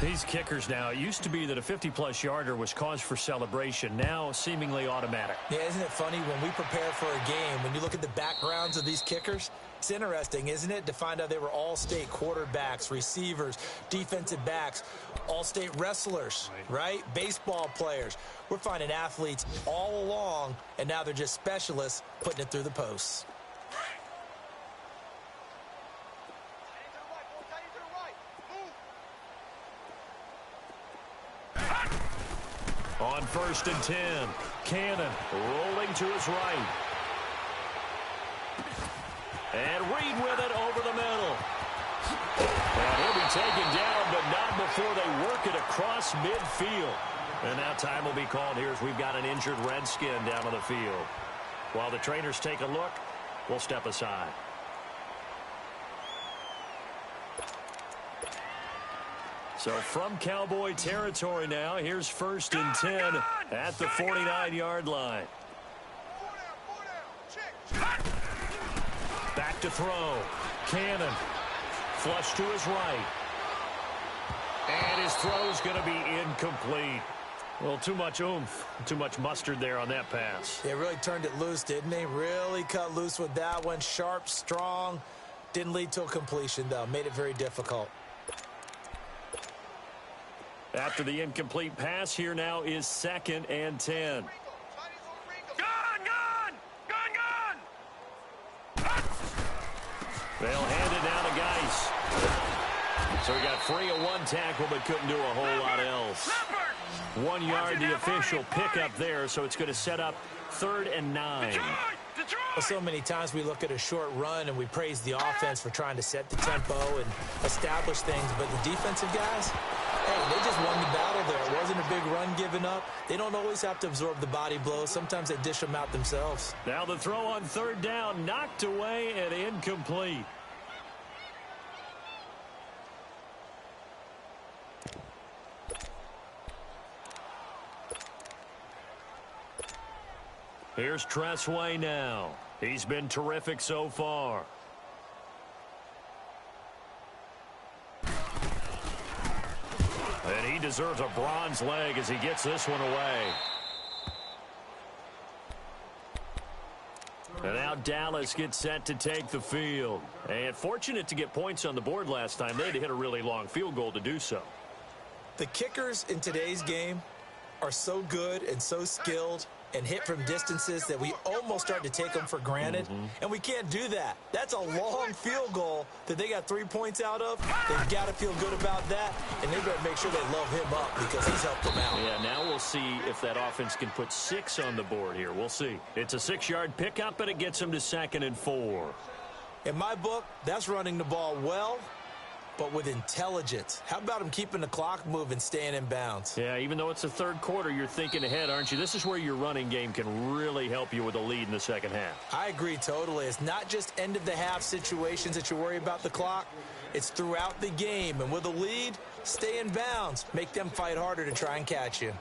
A: These kickers now, it used to be that a 50-plus yarder was cause for celebration. Now seemingly automatic.
B: Yeah, isn't it funny when we prepare for a game, when you look at the backgrounds of these kickers, it's interesting, isn't it, to find out they were all-state quarterbacks, receivers, defensive backs, all-state wrestlers, right? Baseball players. We're finding athletes all along, and now they're just specialists putting it through the posts.
A: On 1st and 10, Cannon rolling to his right. And Reed with it over the middle. And he'll be taken down, but not before they work it across midfield. And now time will be called here as we've got an injured Redskin down on the field. While the trainers take a look, we'll step aside. So from Cowboy territory now, here's 1st and 10 at the 49-yard line. Back to throw. Cannon. Flush to his right. And his throw's going to be incomplete. Well, too much oomph, too much mustard there on that pass.
B: They really turned it loose, didn't they? Really cut loose with that one. Sharp, strong. Didn't lead to a completion, though. Made it very difficult.
A: After the incomplete pass, here now is 2nd and 10. They'll hand it down to Geis. So he got free of one tackle but couldn't do a whole lot else. 1 yard, the official pickup there, so it's going to set up 3rd and 9.
B: Well, so many times we look at a short run and we praise the offense for trying to set the tempo and establish things, but the defensive guys, hey, they just won the battle there. It wasn't a big run given up. They don't always have to absorb the body blows. Sometimes they dish them out themselves.
A: Now the throw on 3rd down, knocked away and incomplete. Here's Tressway now. He's been terrific so far. And he deserves a bronze leg as he gets this one away. And now Dallas gets set to take the field. And fortunate to get points on the board last time. They had to hit a really long field goal to do so.
B: The kickers in today's game are so good and so skilled and hit from distances that we almost start to take them for granted. And we can't do that. That's a long field goal that they got 3 points out of. They've got to feel good about that, and they better make sure they love him up because he's helped them out.
A: Yeah, now we'll see if that offense can put 6 on the board here. We'll see. It's a 6-yard pickup, and it gets them to 2nd and 4.
B: In my book, that's running the ball well, but with intelligence. How about him keeping the clock moving, staying in bounds?
A: Yeah, even though it's the 3rd quarter, you're thinking ahead, aren't you? This is where your running game can really help you with a lead in the 2nd half.
B: I agree totally. It's not just end-of-the-half situations that you worry about the clock. It's throughout the game. And with a lead, stay in bounds. Make them fight harder to try and catch you.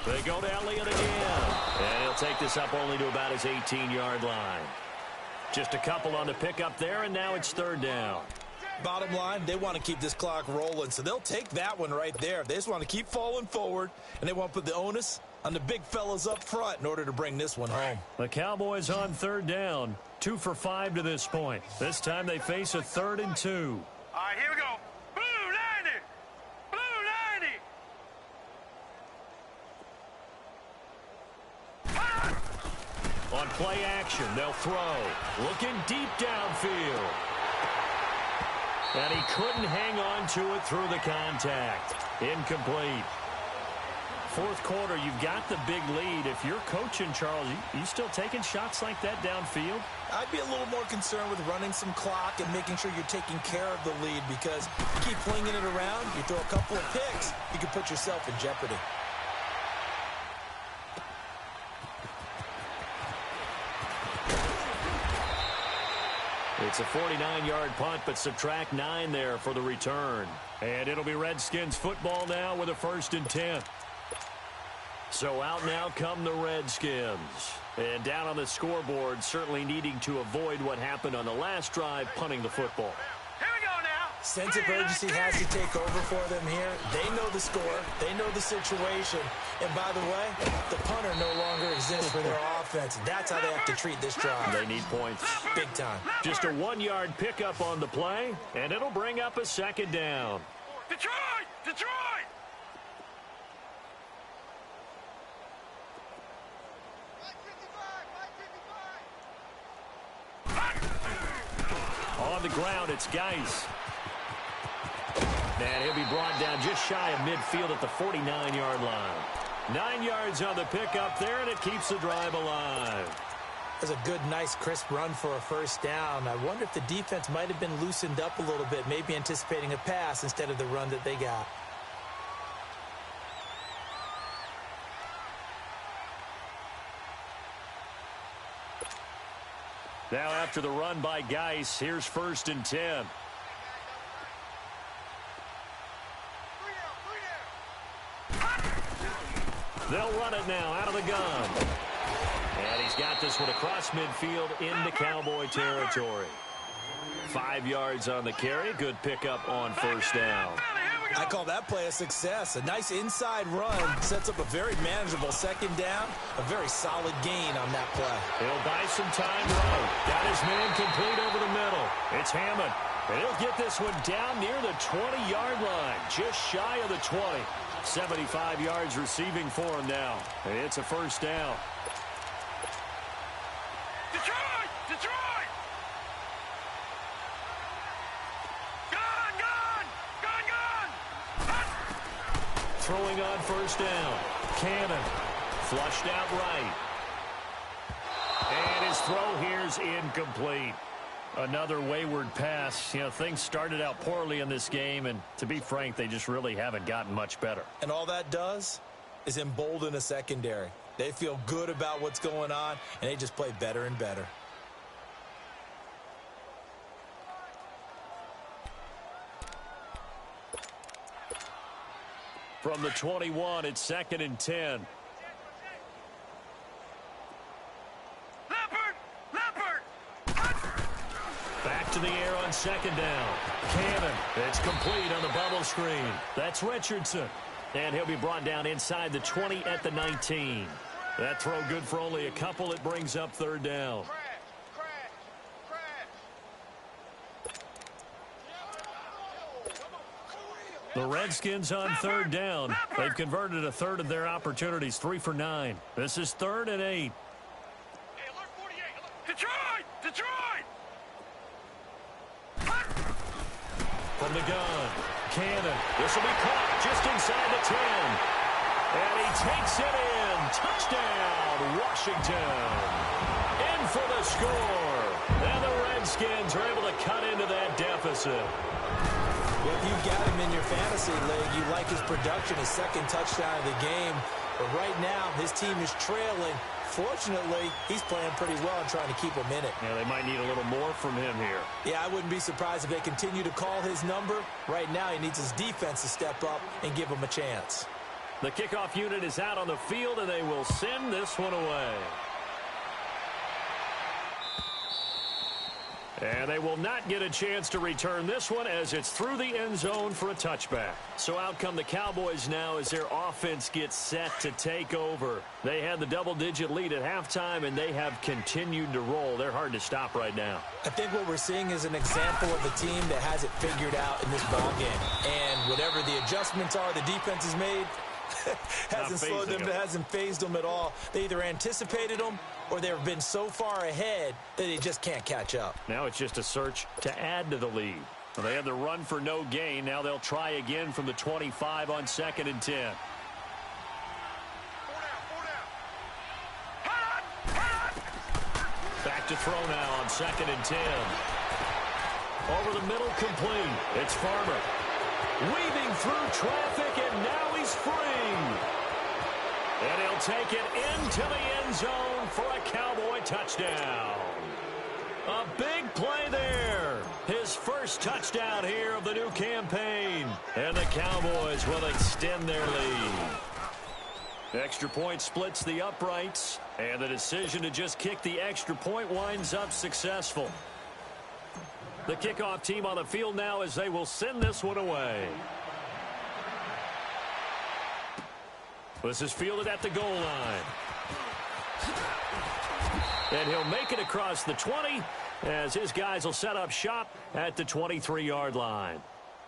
A: They go to Elliott again. And he'll take this up only to about his 18-yard line. Just a couple on the pickup there, and now it's 3rd down.
B: Bottom line, they want to keep this clock rolling, so they'll take that one right there. They just want to keep falling forward, and they want to put the onus on the big fellas up front in order to bring this one home.
A: The Cowboys on 3rd down, 2 for 5 to this point. This time they face a 3rd and 2.
C: All right, here we go. Blue 90. Blue 90.
A: On play action, they'll throw. Looking deep downfield. And he couldn't hang on to it through the contact. Incomplete. 4th quarter, you've got the big lead. If you're coaching, Charles, you still taking shots like that downfield?
B: I'd be a little more concerned with running some clock and making sure you're taking care of the lead, because you keep flinging it around, you throw a couple of picks, you can put yourself in jeopardy.
A: The It's a 49-yard punt, but subtract 9 there for the return. And it'll be Redskins football now with a 1st and 10. So out now come the Redskins. And down on the scoreboard, certainly needing to avoid what happened on the last drive, punting the football.
C: Here we go now.
B: Sense of urgency has to take over for them here. They know the score. They know the situation. And by the way, the punter no longer exists for their offense. That's how they have to treat this drive.
A: They need points.
B: Big time.
A: Just a 1-yard pickup on the play, and it'll bring up a 2nd down.
C: Detroit! Detroit!
A: On the ground, it's Geis. And he'll be brought down just shy of midfield at the 49-yard line. 9 yards on the pickup there, and it keeps the drive alive.
B: That's a good, nice, crisp run for a 1st down. I wonder if the defense might have been loosened up a little bit, maybe anticipating a pass instead of the run that they got.
A: Now after the run by Geis, here's 1st and 10. They'll run it now out of the gun. And he's got this one across midfield into Cowboy territory. 5 yards on the carry. Good pickup on 1st down.
B: I call that play a success. A nice inside run sets up a very manageable 2nd down. A very solid gain on that play.
A: He'll buy some time right. Got his man complete over the middle. It's Hammond. And he'll get this one down near the 20-yard line. Just shy of the 20. 75 yards receiving for him now. And it's a 1st down.
C: Detroit! Detroit! Gun! Gun! Gun! Gun!
A: Throwing on 1st down. Cannon. Flushed out right. And his throw here's incomplete. Another wayward pass. You know, things started out poorly in this game, and to be frank, they just really haven't gotten much better.
B: And all that does is embolden a secondary. They feel good about what's going on, and they just play better and better.
A: From the 21, it's 2nd and 10. Back to the air on 2nd down. Cannon. It's complete on the bubble screen. That's Richardson. And he'll be brought down inside the 20 at the 19. That throw good for only a couple. It brings up 3rd down. The Redskins on 3rd down. They've converted a 1/3 of their opportunities. 3 for 9. This is 3rd and 8.
C: Detroit! Detroit!
A: From the gun, Cannon. This will be caught just inside the 10. And he takes it in. Touchdown, Washington. In for the score. And the Redskins are able to cut into that deficit.
B: Well, if you've got him in your fantasy league, you like his production, his 2nd touchdown of the game. But right now, his team is trailing. Fortunately, he's playing pretty well and trying to keep him in it.
A: Yeah, they might need a little more from him here.
B: Yeah, I wouldn't be surprised if they continue to call his number. Right now, he needs his defense to step up and give him a chance.
A: The kickoff unit is out on the field, and they will send this one away. And they will not get a chance to return this one as it's through the end zone for a touchback. So out come the Cowboys now as their offense gets set to take over. They had the double-digit lead at halftime, and they have continued to roll. They're hard to stop right now.
B: I think what we're seeing is an example of a team that has it figured out in this ballgame. And whatever the adjustments are the defense has made, hasn't slowed them, hasn't phased them at all. They either anticipated them or they've been so far ahead that they just can't catch up.
A: Now it's just a search to add to the lead. Well, they had the run for no gain. Now they'll try again from the 25 on 2nd and 10. Back to throw now on 2nd and 10. Over the middle, complete. It's Farmer. Weaving through traffic, and now he's free. And he'll take it into the end zone for a Cowboy touchdown. A big play there. His first touchdown here of the new campaign. And the Cowboys will extend their lead. Extra point splits the uprights. And the decision to just kick the extra point winds up successful. The kickoff team on the field now as they will send this one away. This is fielded at the goal line. And he'll make it across the 20 as his guys will set up shop at the 23-yard line.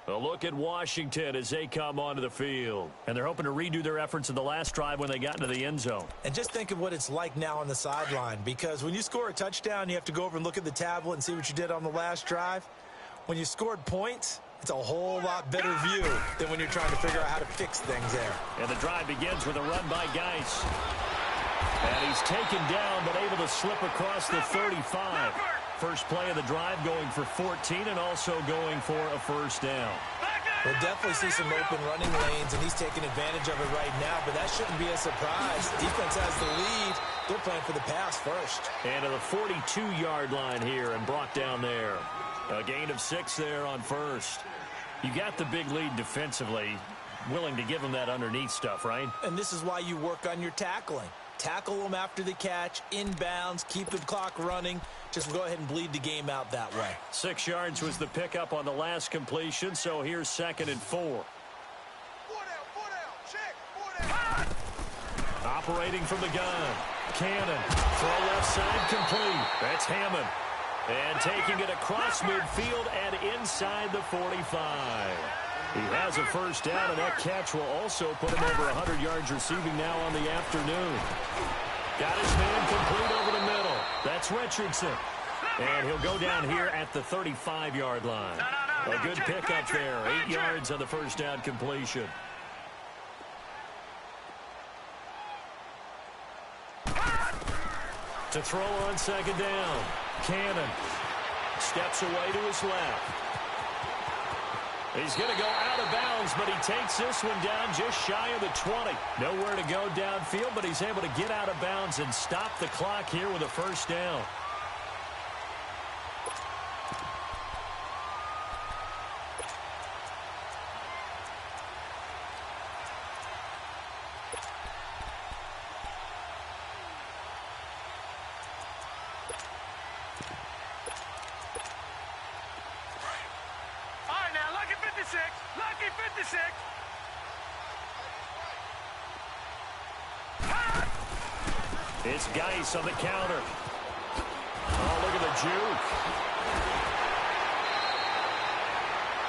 A: A look at Washington as they come onto the field. And they're hoping to redo their efforts in the last drive when they got into the end zone.
B: And just think of what it's like now on the sideline, because when you score a touchdown, you have to go over and look at the tablet and see what you did on the last drive. When you scored points, it's a whole lot better view than when you're trying to figure out how to fix things there.
A: And the drive begins with a run by Geis. And he's taken down but able to slip across the 35. First play of the drive going for 14 and also going for a first down.
B: We'll definitely see some open running lanes, and he's taking advantage of it right now, but that shouldn't be a surprise. Defense has the lead. They're playing for the pass first.
A: And to the 42-yard line here and brought down there. A gain of 6 there on first. You got the big lead defensively. Willing to give them that underneath stuff, right?
B: And this is why you work on your tackling. Tackle them after the catch, inbounds, keep the clock running. Just go ahead and bleed the game out that way.
A: 6 yards was the pickup on the last completion, so here's 2nd and 4. Operating from the gun. Cannon. Throw left side complete. That's Hammond. And taking it across midfield and inside the 45. He has a first down, and that catch will also put him over 100 yards receiving now on the afternoon. Got his man complete over the middle. That's Richardson. And he'll go down here at the 35-yard line. A good pickup there. 8 yards on the first down completion. To throw on 2nd down. Cannon steps away to his left. He's going to go out of bounds, but he takes this one down just shy of the 20. Nowhere to go downfield, but he's able to get out of bounds and stop the clock here with a first down.
C: Lucky 56.
A: It's Geis on the counter. Oh, look at the juke.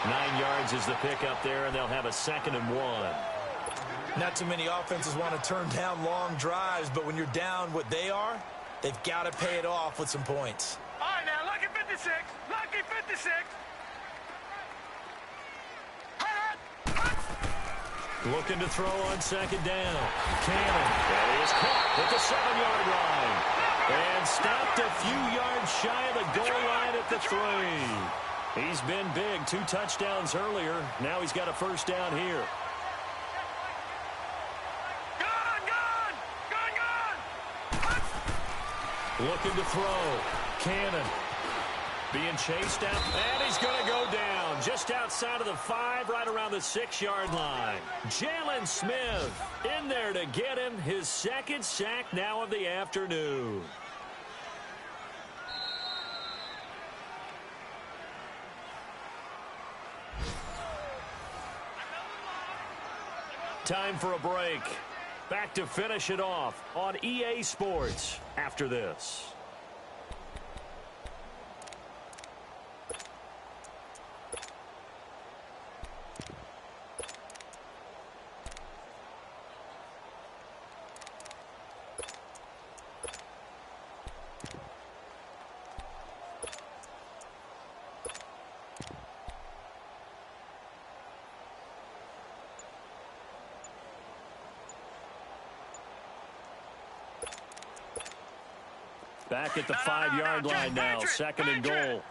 A: 9 yards is the pickup there, and they'll have a 2nd and 1.
B: Not too many offenses want to turn down long drives, but when you're down what they are, they've got to pay it off with some points.
C: All right, now, lucky 56. Lucky 56.
A: Looking to throw on 2nd down. Cannon. That is caught at the 7-yard line. And stopped a few yards shy of the goal line at the 3. He's been big. 2 touchdowns earlier. Now he's got a first down here. Looking to throw. Cannon. Being chased out. And he's going to go down just outside of the 5, right around the 6-yard line. Jalen Smith in there to get him his 2nd sack now of the afternoon. Time for a break. Back to finish it off on EA Sports after this. Back at the 5-yard line now, 2nd and goal.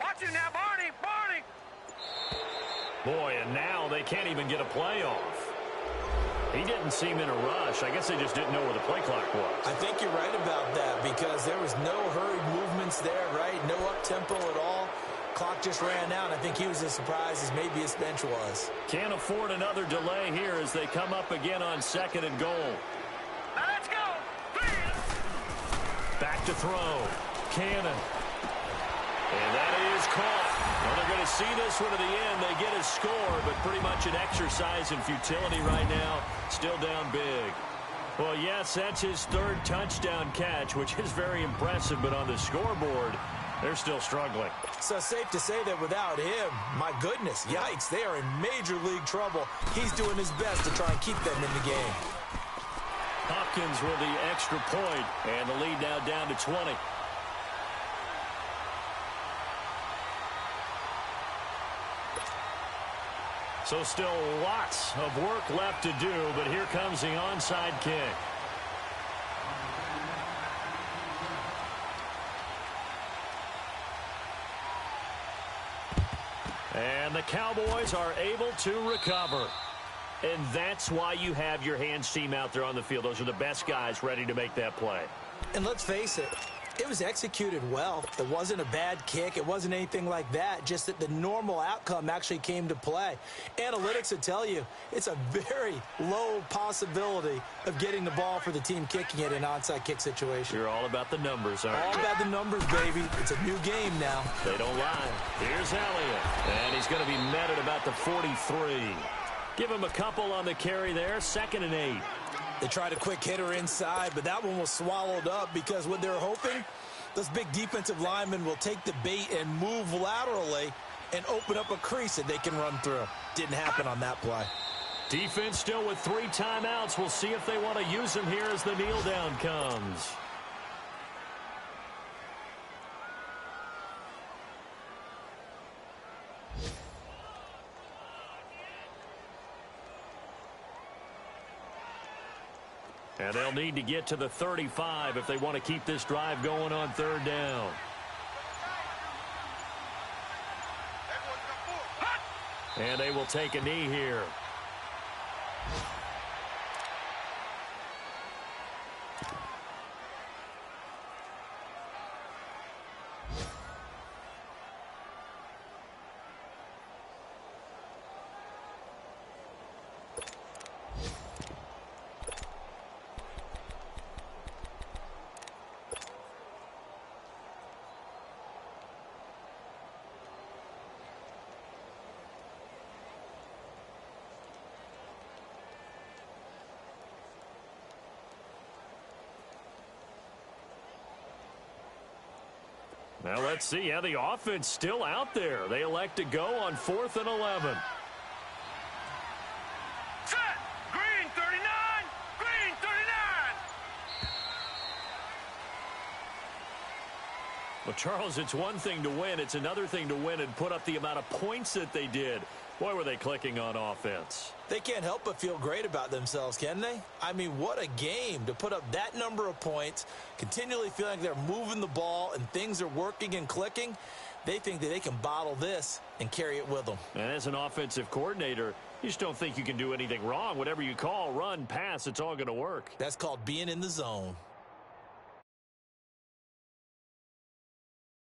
C: Watch him now, Barney, Barney.
A: Boy, and now they can't even get a play off. He didn't seem in a rush. I guess they just didn't know where the play clock was.
B: I think you're right about that because there was no hurried movements there, right? No up-tempo at all. Clock just ran out. I think he was as surprised as maybe his bench was.
A: Can't afford another delay here as they come up again on 2nd and goal.
C: Let's go.
A: Back to throw. Cannon. And that is caught. Well, they're going to see this one to the end. They get a score, but pretty much an exercise in futility right now. Still down big. Well, yes, that's his 3rd touchdown catch, which is very impressive, but on the scoreboard, they're still struggling.
B: So safe to say that without him, my goodness, yikes, they are in major league trouble. He's doing his best to try and keep them in the game.
A: Hopkins with the extra point, and the lead now down to 20. So still lots of work left to do, but here comes the onside kick. And the Cowboys are able to recover. And that's why you have your hands team out there on the field. Those are the best guys ready to make that play.
B: And let's face it, it was executed well. It wasn't a bad kick. It wasn't anything like that. Just that the normal outcome actually came to play. Analytics would tell you it's a very low possibility of getting the ball for the team kicking it in an onside kick situation.
A: You're all about the numbers, aren't you?
B: All about the numbers, baby. It's a new game now.
A: They don't lie. Here's Elliott. And he's going to be met at about the 43. Give him a couple on the carry there. 2nd and 8.
B: They tried a quick hitter inside, but that one was swallowed up because what they're hoping, those big defensive linemen will take the bait and move laterally and open up a crease that they can run through. Didn't happen on that play.
A: Defense still with 3 timeouts. We'll see if they want to use them here as the kneel down comes. And they'll need to get to the 35 if they want to keep this drive going on 3rd down. And they will take a knee here. Now let's see how the offense still out there. They elect to go on 4th and 11.
C: Set. Green 39. Green 39.
A: Well, Charles, it's one thing to win. It's another thing to win and put up the amount of points that they did. Boy, were they clicking on offense.
B: They can't help but feel great about themselves, can they? I mean, what a game to put up that number of points, continually feeling like they're moving the ball and things are working and clicking. They think that they can bottle this and carry it with them.
A: And as an offensive coordinator, you just don't think you can do anything wrong. Whatever you call, run, pass, it's all going to work.
B: That's called being in the zone.